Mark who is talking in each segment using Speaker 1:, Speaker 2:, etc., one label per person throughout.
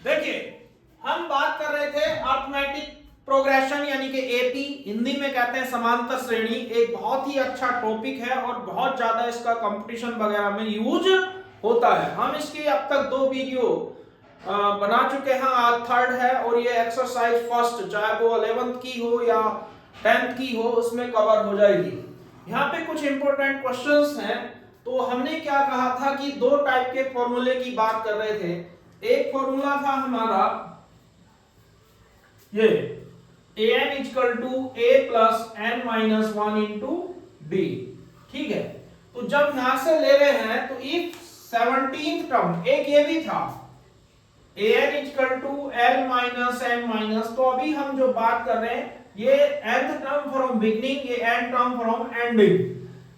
Speaker 1: देखिए, हम बात कर रहे थे अर्थमेटिक प्रोग्रेशन यानी कि एपी, हिंदी में कहते हैं समांतर श्रेणी। एक बहुत ही अच्छा टॉपिक है और बहुत ज्यादा इसका कंपटीशन वगैरह में यूज होता है। हम इसकी अब तक 2 वीडियो बना चुके हैं, आज थर्ड है और ये एक्सरसाइज फर्स्ट, चाहे वो 11th की हो या 10th की हो, उसमें कवर हो जाएगी। यहाँ पे कुछ इंपॉर्टेंट क्वेश्चंस हैं। तो हमने क्या कहा था कि 2 टाइप के फॉर्मूले की बात कर रहे थे। एक फॉर्मूला था हमारा ये an equal to a plus n minus 1 into D. ठीक है, तो जब यहां से ले रहे हैं तो इफ 17th टर्म, एक ये भी था an equal to l minus n minus, तो अभी हम जो बात कर रहे हैं ये nth टर्म फ्रॉम बिगिनिंग, ये n टर्म फ्रॉम एंडिंग।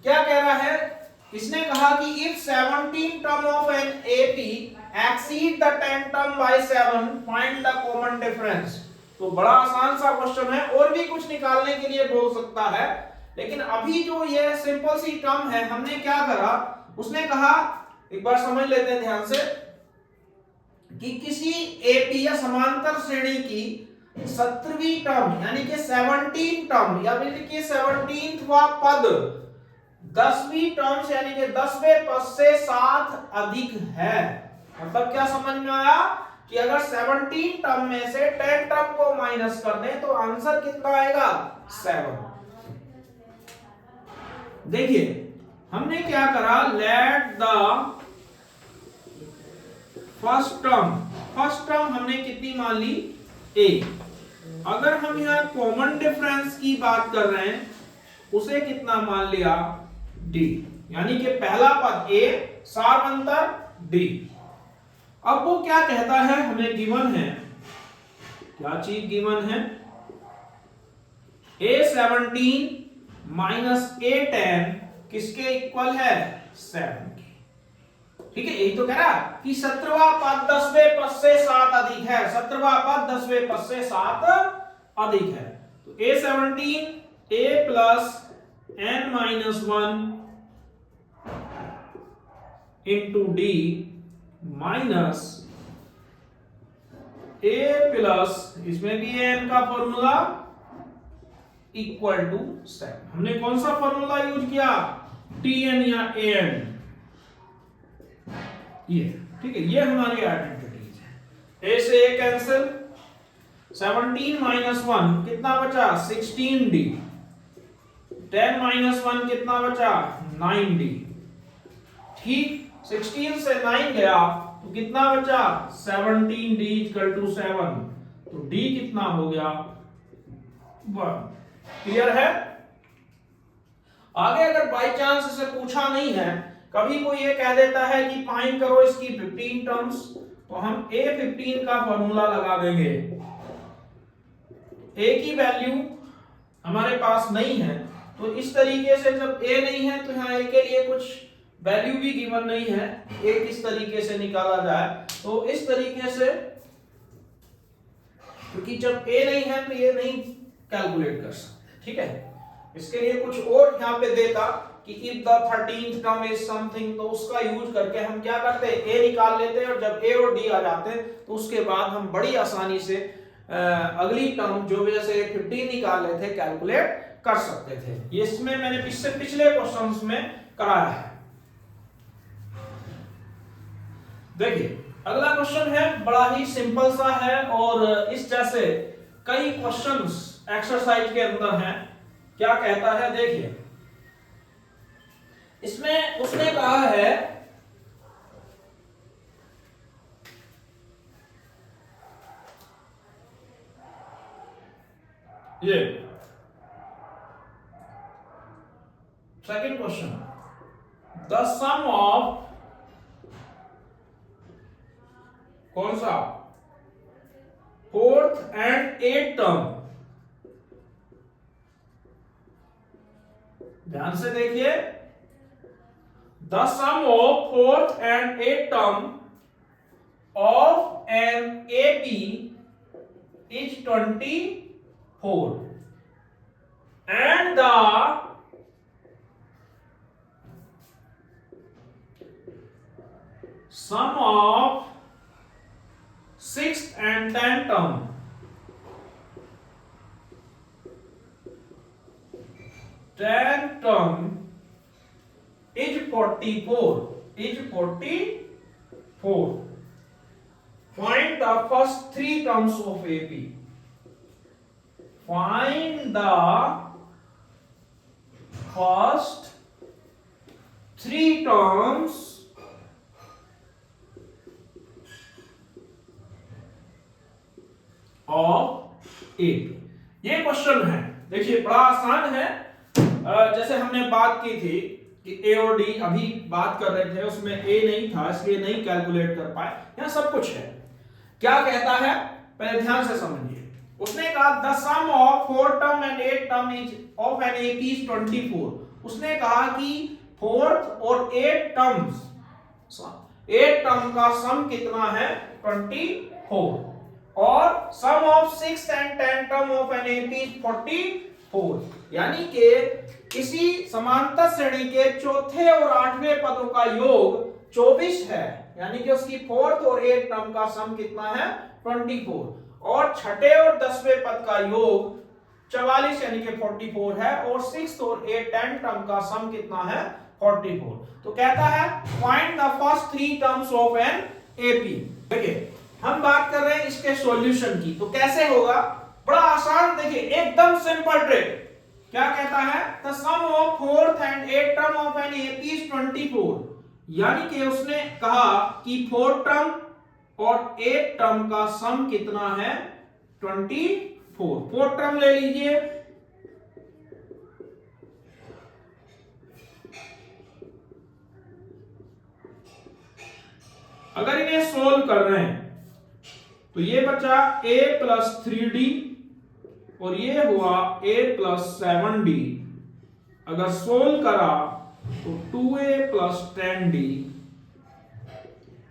Speaker 1: क्या कह रहा है, इसने कहा कि if 17 term of an AP exceed the 10 term by 7 find the common difference. तो बड़ा आसान सा क्वेश्चन है, और भी कुछ निकालने के लिए बोल सकता है, लेकिन अभी जो ये सिंपल सी टर्म है, हमने क्या करा, उसने कहा, एक बार समझ लेते हैं ध्यान से, कि किसी एपी या समांतर श्रेणी की 17वीं टर्म यानी कि 17 टर्म या फिर कि 17वां पद 10वीं टर्म से यानी कि 10वें पद से 7 अधिक है। मतलब क्या समझ में आया कि अगर 17 टर्म में से 10 टर्म को माइनस कर दें तो आंसर कितना आएगा, 7। देखिए, हमने क्या करा, लेट द फर्स्ट टर्म हमने कितनी मान ली, a। अगर हम यहां कॉमन डिफरेंस की बात कर रहे हैं, उसे कितना मान लिया, d, यानी कि पहला पद a, सार अंतर d। अब वो क्या कहता है, हमें गिवन है, क्या चीज गिवन है, a17 माइनस a10 किसके इक्वल है, 7 के। ठीक है, यही तो कह रहा कि 17वां पद 10वें पद से 7 अधिक है, 17वां पद 10वें पद से 7 अधिक है। तो a17 a plus n minus 1 into D minus a plus, इसमें भी n का फॉर्मूला इक्वल टू 7। हमने कौन सा फॉर्मूला यूज किया, tn या an, ये। ठीक है, ये हमारी आइडेंटिटीज है। a से a कैंसिल, 17 माइनस 1 कितना बचा, 16d, 10 माइनस 1 कितना बचा, 9d। ठीक, 16 से 9 गया तो कितना बचा, 17d इक्वल टू 7। तो d कितना हो गया, 1। क्लियर है। आगे अगर बाई चांस इसे पूछा नहीं है, कभी कोई ये कह देता है कि फाइंड करो इसकी 15 टर्म्स, तो हम a15 का फॉर्मूला लगा देंगे। a की वैल्यू हमारे पास नहीं है, तो इस तरीके से जब a नहीं है तो यहाँ a के लिए कुछ वैल्यू भी गिवन नहीं है, a किस तरीके से निकाला जाए, तो इस तरीके से, क्योंकि जब a नहीं है तो ये नहीं कैलकुलेट कर सकते। ठीक है, इसके लिए कुछ और यहाँ पे देता कि if the 13th term is something, तो उसका यूज करके हम क्या करते हैं, a निकाल लेते हैं, और जब a और d आ जाते हैं तो उसके बाद हम बड़ी आसानी से अगली टर्म जो जैसे 15 निकाल लेते थे, कैलकुलेट कर सकते थे। ये इसमें मैंने पिछले क्वेश्चंस में कराया है। देखिए, अगला क्वेश्चन है, बड़ा ही सिंपल सा है और इस जैसे कई क्वेश्चंस एक्सरसाइज के अंदर हैं। क्या कहता है, देखिए, इसमें उसने कहा है ये second question, the sum of, कौन सा, 4th एंड 8th टर्म। ध्यान से देखिए, the sum of 4th and 8th term of an AP is 24 and the sum of 6th and 10th term, 10th term is 44, is 44. Find the first three terms of AP. Find the first three terms of AP. ये question है, देखिए बड़ा आसान है। जैसे हमने बात की थी कि A और D, अभी बात कर रहे थे उसमें A नहीं था इसलिए नहीं कैलकुलेट कर पाए, यहां सब कुछ है। क्या कहता है पहले ध्यान से समझिए। उसने कहा the sum of 4 term and 8 term is of an AP is 24। उसने कहा कि 4th और 8 टर्म्स, 8 टर्म का सम कितना है 24, और sum of 6th and 10th term of an AP is 44। यानी कि किसी समांतर श्रेणी के चौथे और 8वें पदों का योग 24 है, यानी कि उसकी 4th और 8th टर्म का सम कितना है 24, और छठे और 10वें पद का योग 44 यानी कि 44 है, और 6th और 10th टर्म का सम कितना है 44। तो कहता है find the first three terms of an AP। देखिए हम बात कर रहे हैं इसके सॉल्यूशन की, तो कैसे होगा, बड़ा आसान। देखिए एकदम सिंपल ट्रिक। क्या कहता है the sum of 4th and 8th term of an AP is 24। यानी कि उसने कहा कि 4th टर्म और 8th टर्म का सम कितना है 24। 4th टर्म ले लीजिए, अगर इन्हें सोल्व कर रहे हैं तो ये बचा a प्लस 3d और ये हुआ a प्लस 7d। अगर सोल्व करा तो 2a प्लस 10d।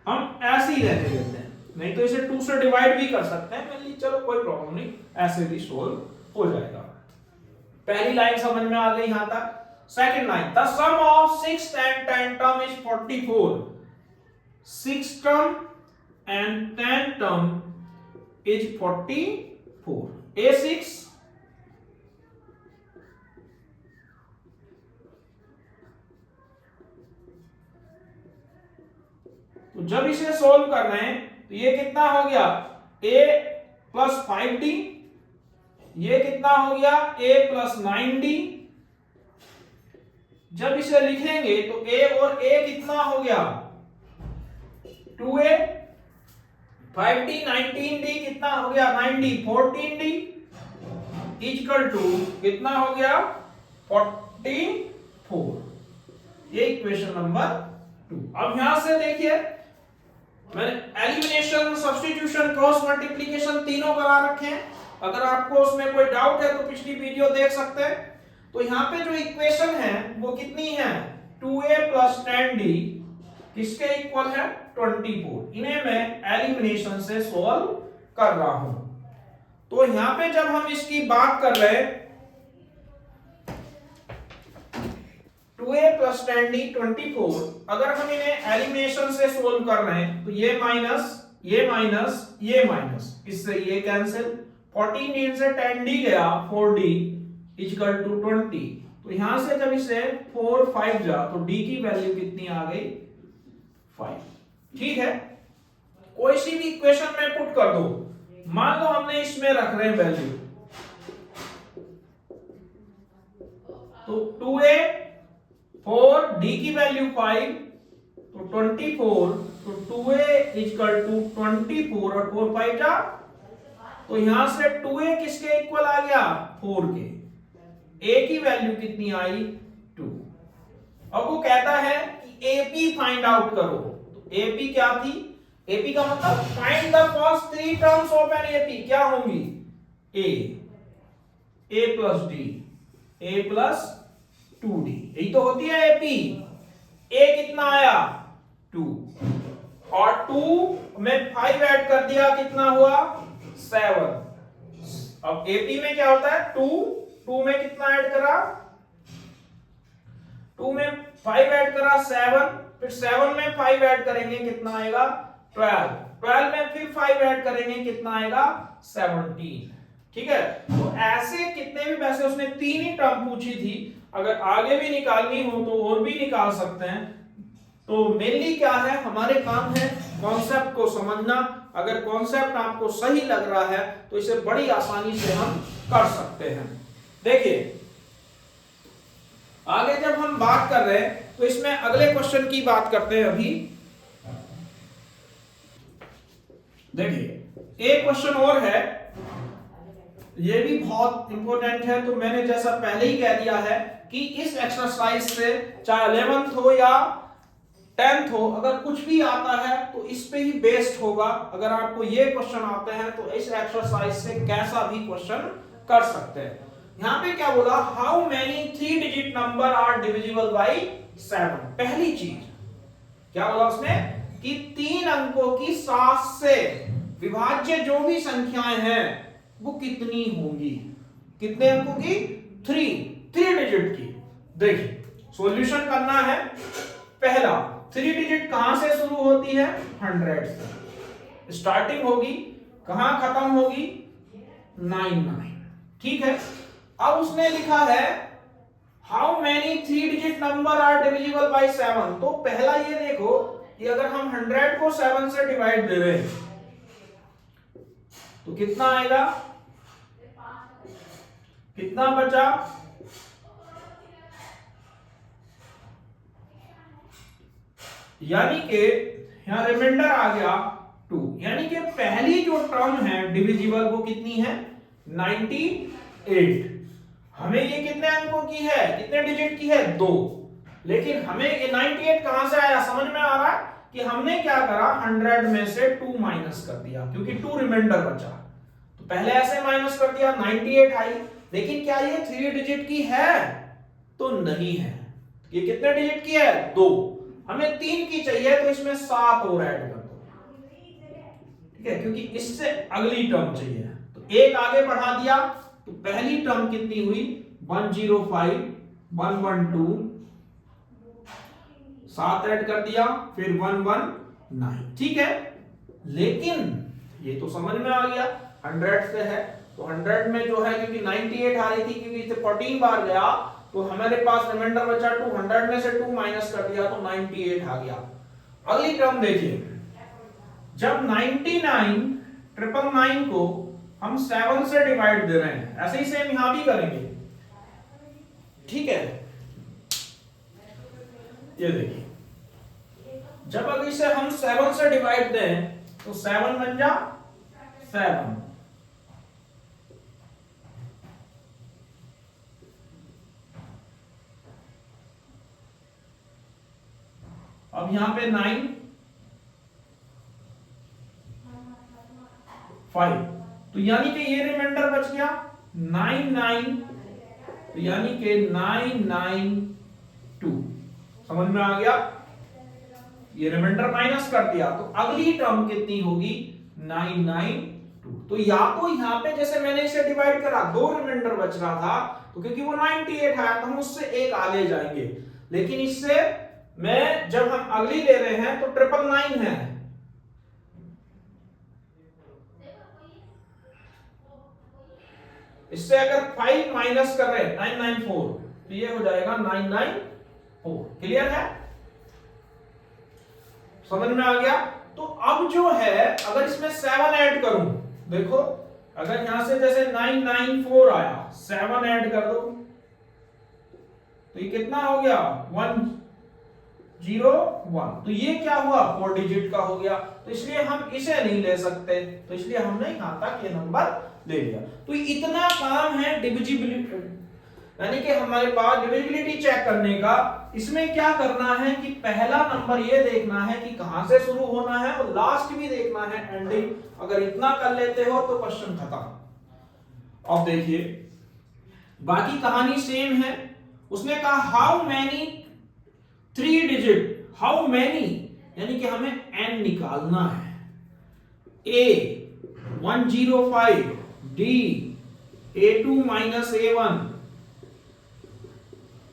Speaker 1: हम ऐसे ही रहने देते हैं, नहीं तो इसे 2 से डिवाइड भी कर सकते हैं, मेरे लिए चलो कोई प्रॉब्लम नहीं, ऐसे भी सोल्व हो जाएगा। पहली लाइन समझ में आ गई यहां तक। Second line the sum of 6th and 10th term is 44। 6th term and 10th term is 44। A6 तो जब इसे सोल्व कर रहे हैं तो ये कितना हो गया A प्लस 5D, ये कितना हो गया A प्लस 9D। जब इसे लिखेंगे तो A और A कितना हो गया 2A, 5D 19D कितना हो गया 9D 14D इक्वल टू कितना हो गया 44। ये इक्वेशन नंबर 2। अब यहां से देखिए मैंने एलिमिनेशन, सब्स्टिट्यूशन, क्रॉस मल्टीप्लिकेशन तीनों करा रखे हैं। अगर आपको उसमें कोई डाउट है तो पिछली वीडियो देख सकते हैं। तो यहां पे जो इक्वेशन है वो कितनी है 2A प्लस 10D किसके इक्वल है 24। इन्हें मैं एलिमिनेशन से सॉल्व कर रहा हूं। तो यहां पे जब हम इसकी बात कर रहे हैं 2A प्लस 10D 24, अगर हम इन्हें एलिमिनेशन से सोल्व कर रहे हैं तो ये माइनस ये माइनस ये माइनस, इससे ये कैंसिल, 14 से 10D गया 4D इक्वल टू 20। तो यहां से जब इसे 4 5 जा तो D की वैल्यू कितनी आ गई 5। ठीक है, कोई सी भी इक्वेशन में पुट कर दो। मान लो हमने इसमें रख रहे हैं वैल्यू, तो 2A 4 D की वैल्यू 5 तो 24, तो 2A इक्वल टू 24 और 4 5 जा, तो यहां से 2A किसके इक्वल आ गया 4 के। A की वैल्यू कितनी आई 2। अब वो कहता है कि AP फाइंड आउट करो। तो AP क्या थी, AP का मतलब find the first three terms of an AP। क्या होंगी A plus D, A plus 2D, यही तो होती है AP। A कितना आया 2 और 2 में 5 ऐड कर दिया कितना हुआ 7। अब AP में क्या होता है 2 में कितना ऐड करा 2 में 5 ऐड करा 7, फिर 7 में 5 ऐड करेंगे कितना आएगा 12। 12 में फिर 5 ऐड करेंगे, कितना आएगा 17। ठीक है, तो ऐसे कितने भी वैसे उसने 3 ही टर्म पूछी थी, अगर आगे भी निकालनी हो तो और भी निकाल सकते हैं। तो मेनली क्या है, हमारे काम है कॉन्सेप्ट को समझना। अगर कॉन्सेप्ट आपको सही लग रहा है तो इसे बड़ी आसानी से हम कर सकते हैं। देखिए आगे जब हम बात कर रहे हैं तो इसमें अगले क्वेश्चन की बात करते हैं अभी। देखिए एक क्वेश्चन और है, ये भी बहुत इंपॉर्टेंट है। तो मैंने जैसा पहले ही कह दिया है कि इस एक्सरसाइज से चाहे 11th हो या 10th हो, अगर कुछ भी आता है तो इस पे ही बेस्ड होगा। अगर आपको ये क्वेश्चन आते हैं तो इस एक्सरसाइज से कैसा भी क्वेश्चन कर सकते हैं। यहां पे क्या बोला, how many 3 digit number are divisible by 7। पहली चीज क्या बोला उसने कि 3 अंकों की 7 से विभाज्य जो भी संख्याएं हैं वो कितनी होंगी। कितने अंकों की, 3 डिजिट की। देखिए सॉल्यूशन करना है। पहला 3 डिजिट कहां से शुरू होती है, 100 से स्टार्टिंग होगी, कहां खत्म होगी, 99। ठीक है, अब उसने लिखा है how many 3 digit number are divisible by 7। तो पहला ये देखो कि अगर हम 100 को 7 से डिवाइड दे रहे हैं तो कितना आएगा, कितना बचा, यानी कि यहां रिमाइंडर आ गया 2। यानी कि पहली जो टर्म है डिविजिबल वो कितनी है, 98। हमें ये कितने अंकों की है, कितने डिजिट की है, 2। लेकिन हमें ये 98 कहां से आया, समझ में आ रहा है कि हमने क्या करा, 100 में से 2 माइनस कर दिया क्योंकि 2 रिमाइंडर बचा। तो पहले ऐसे माइनस कर दिया, 98 आई। लेकिन क्या ये 3 डिजिट की है, तो नहीं है। ये कितने डिजिट की है, 2। हमें 3 की चाहिए तो इसमें 7 और ऐड कर दो। ठीक है, क्योंकि इससे अगली टर्म चाहिए। तो एक आगे बढ़ा दिया तो पहली टर्म कितनी हुई, 105, 112, 7 ऐड कर दिया, फिर 119। ठीक है, लेकिन ये तो समझ में आ गया 100 से है तो 100 में जो है, क्योंकि 98 आ रही थी, क्योंकि इसे 14 बार गया तो हमारे पास रिमाइंडर बचा 2। 100 में से 2 माइनस कर दिया तो 98 आ गया। अगली टर्म देखिए, जब 99 999 को हम 7 से डिवाइड दे रहे हैं, ऐसे ही सेम यहां भी करेंगे। ठीक है, ये देखिए जब अगर इसे हम 7 से डिवाइड दें तो 7 बन जा 7। अब यहां पे 9 5, तो यानी कि ये रिमाइंडर बच गया 99, तो यानी कि 992। समझ में आ गया, ये रिमाइंडर माइनस कर दिया तो अगली टर्म कितनी होगी, 992। तो या तो यहां पे जैसे मैंने इसे डिवाइड करा, 2 रिमाइंडर बच रहा था तो क्योंकि वो 98 आया तो हम उससे एक आगे जाएंगे। लेकिन इससे मैं जब हम अगली ले रहे हैं तो 999 है, इससे अगर 5 माइनस कर रहे हैं 994 तो ये हो जाएगा 994। क्लियर है, समझ में आ गया। तो अब जो है अगर इसमें 7 ऐड करूं, देखो अगर यहां से जैसे 994 आया, 7 ऐड कर दो तो ये कितना हो गया, 101। तो ये क्या हुआ, 4 डिजिट का हो गया। तो इसलिए हम इसे नहीं ले सकते, तो इसलिए हमने यहां तक ये नंबर ले लिया। तो इतना काम है डिविजिबिलिटी, यानी कि हमारे पास डिविजिबिलिटी चेक करने का। इसमें क्या करना है कि पहला नंबर ये देखना है कि कहां से शुरू होना है और लास्ट भी देखना है, एंडिंग। अगर इतना कर लेते हो तो क्वेश्चन खत्म। अब देखिए बाकी कहानी सेम है। उसने कहा how many 3 digit, how many यानी कि हमें n निकालना है। a 105, d a2 minus a1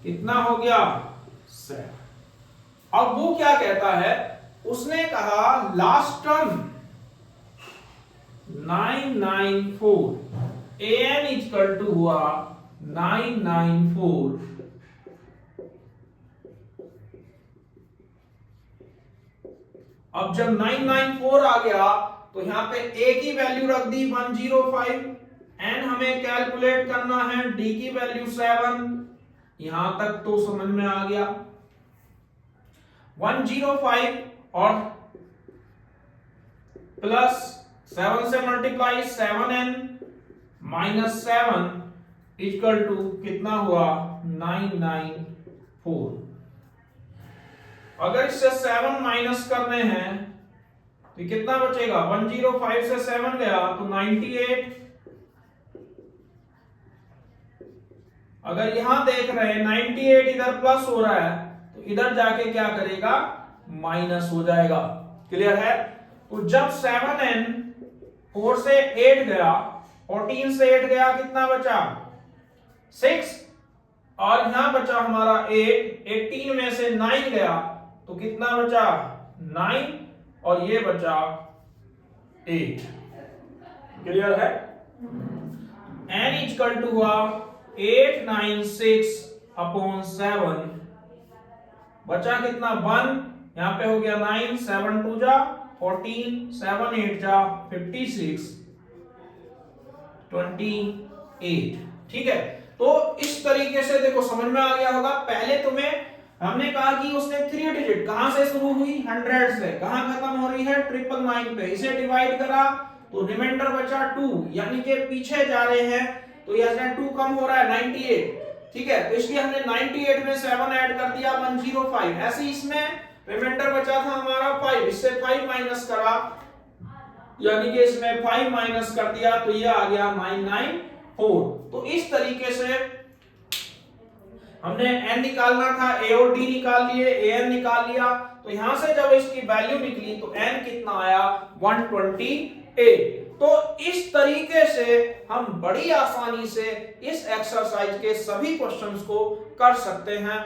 Speaker 1: कितना हो गया, 7। अब वो क्या कहता है, उसने कहा last term 994, an equal to हुआ 994। अब जब 994 आ गया तो यहां पे a की वैल्यू रख दी 105, n हमें कैलकुलेट करना है, d की वैल्यू 7। यहां तक तो समझ में आ गया। 105 और प्लस 7 से multiply 7n minus 7 equal to कितना हुआ 994। अगर इससे 7 माइनस करने हैं तो कितना बचेगा, 105 से 7 गया तो 98। अगर यहां देख रहे हैं 98 इधर प्लस हो रहा है तो इधर जाके क्या करेगा, माइनस हो जाएगा। क्लियर है? तो जब 7n 4 से 8 गया, 14 से 8 गया, कितना बचा 6, और यहां बचा हमारा 8, 18 में से 9 गया तो कितना बचा 9, और ये बचा 8। क्लियर है? n इक्वल टू हुआ 896 अपॉन 7, बचा कितना 1, यहां पे हो गया 9, 7 2 जा 14, 7 8 जा 56, 28। ठीक है? तो इस तरीके से देखो समझ में आ गया होगा। पहले तुम्हें हमने कहा कि उसने 3 डिजिट कहां से शुरू हुई, 100 से, कहां खत्म हो रही है 999 पे, इसे डिवाइड करा तो रिमाइंडर बचा 2, यानी कि पीछे जा रहे हैं तो यहां 2 कम हो रहा है 98। ठीक है? तो इसलिए हमने 98 में 7 ऐड कर दिया 105। ऐसे इसमें रिमाइंडर बचा था हमारा 5, इससे 5 माइनस करा, यानी कि इसमें 5 माइनस कर दिया तो ये आ गया 994। तो इस तरीके से हमने n निकालना था, a और d निकाल लिए, an निकाल लिया, तो यहां से जब इसकी वैल्यू निकली तो n कितना आया 128। तो इस तरीके से हम बड़ी आसानी से इस एक्सरसाइज के सभी क्वेश्चंस को कर सकते हैं।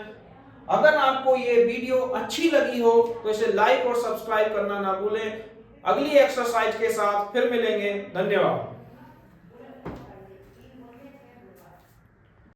Speaker 1: अगर आपको ये वीडियो अच्छी लगी हो तो इसे लाइक और सब्सक्राइब करना ना भूलें। अगली एक्सरसाइज के साथ फिर मिलेंगे। धन्यवाद।